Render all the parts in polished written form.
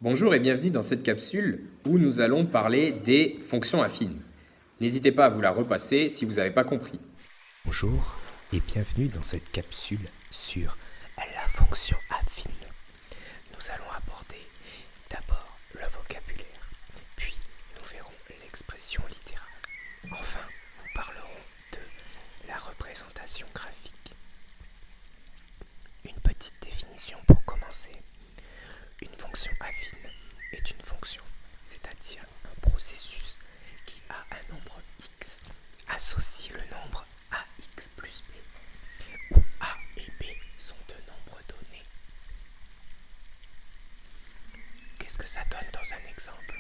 Bonjour et bienvenue dans cette capsule où nous allons parler des fonctions affines. N'hésitez pas à vous la repasser si vous n'avez pas compris. Bonjour et bienvenue dans cette capsule sur la fonction affine. Nous allons aborder d'abord le vocabulaire, puis nous verrons l'expression littérale. Enfin, nous parlerons de la représentation graphique. Une petite définition pour commencer. Une fonction affine est une fonction, c'est-à-dire un processus qui a un nombre x, associe le nombre ax plus b, où a et b sont deux nombres donnés. Qu'est-ce que ça donne dans un exemple?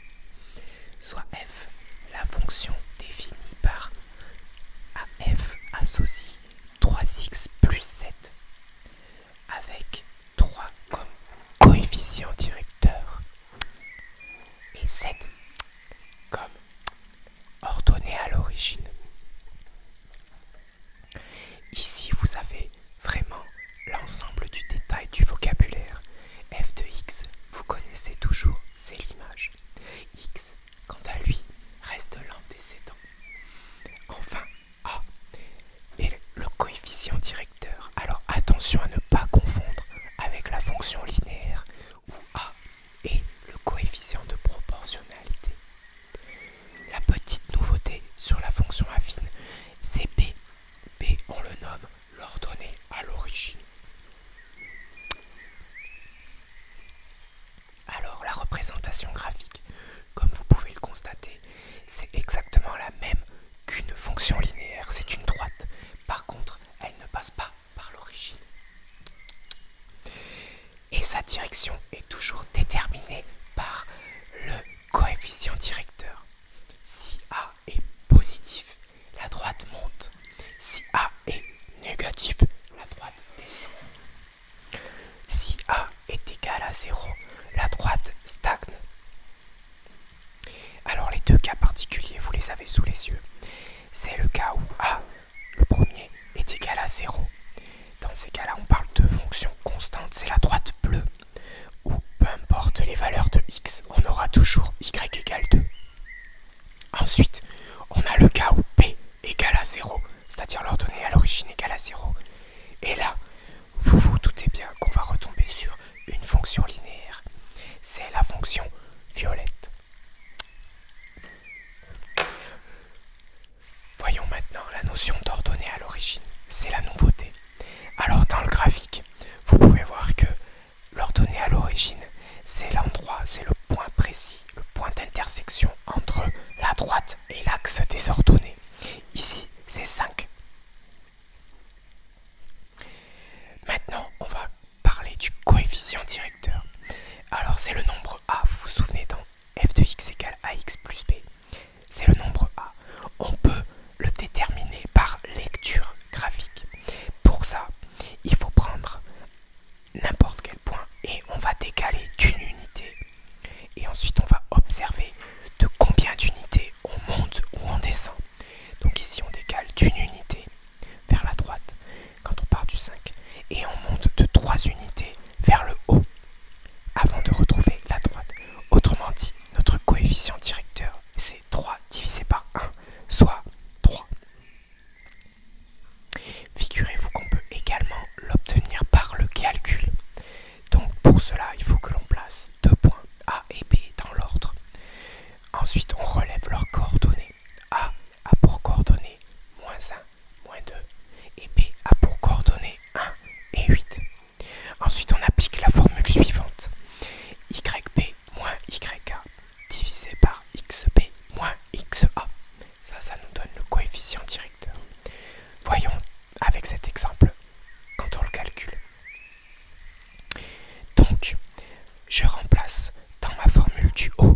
Soit f, la fonction définie par f associe 3x plus 7 avec 3 comme coefficient directeur et 7 comme ordonnée à l'origine. Ici, vous avez vraiment l'ensemble du détail du vocabulaire. F de x, vous connaissez toujours, c'est l'image. X, quant à lui, reste l'antécédent. Enfin, A est le coefficient directeur. Alors attention à ne pas confondre avec la fonction linéaire où A est le coefficient de proportionnalité. La petite nouveauté sur la fonction affine, c'est B. B, on le nomme l'ordonnée à l'origine. Alors, la représentation graphique, comme vous pouvez le constater, c'est exactement la même qu'une fonction linéaire. C'est une droite. Par contre, elle ne passe pas par l'origine. Et sa direction est toujours déterminée par le coefficient directeur. Si A est positif, la droite monte. Si A est négatif, la droite descend. Si A est égal à 0, la droite stagne. Alors les deux cas particuliers, vous les avez sous les yeux. C'est le cas où A, le premier, est égal à 0. Dans ces cas-là, on parle de fonction constante, c'est la droite bleue. Ou peu importe les valeurs de x, on aura toujours y égale 2. Ensuite, on a le cas où p égale à 0, c'est-à-dire l'ordonnée à l'origine égale à 0. Et là, vous vous doutez bien qu'on va retomber sur une fonction linéaire. C'est la fonction violette. Voyons maintenant la notion d'ordonnée à l'origine. C'est la nouveauté. Alors dans le graphique, vous pouvez voir que l'ordonnée à l'origine, c'est l'endroit, c'est le point précis, le point d'intersection entre la droite et l'axe des ordonnées. Ici, c'est 5. Maintenant, on va parler du coefficient directeur. Alors, c'est le nombre A, vous vous souvenez, dans f de x égale ax plus b. C'est le nombre A. On peut le déterminer par lecture graphique. Pour ça, il faut prendre n'importe quel point et on va décaler d'une unité. Et ensuite, on va observer de combien d'unités on monte ou on descend. Donc ici, on décale d'une unité vers la droite quand on part du 5. Et on monte de 3 unités vers le haut avant de retrouver la droite. Autrement dit, notre coefficient directeur, c'est 3 divisé par 1, soit 3. Figurez-vous qu'on peut également l'obtenir par le calcul. Donc pour cela, il faut que l'on place 2 points A et B dans l'ordre. Ensuite, on relève leurs coordonnées. A a pour coordonnées -1, -2 et B a pour coordonnées 1 et 8. Ensuite, on applique la formule suivante. YB moins YA divisé par XB moins XA. Ça nous donne le coefficient directeur. Voyons avec cet exemple quand on le calcule. Donc, je remplace dans ma formule du haut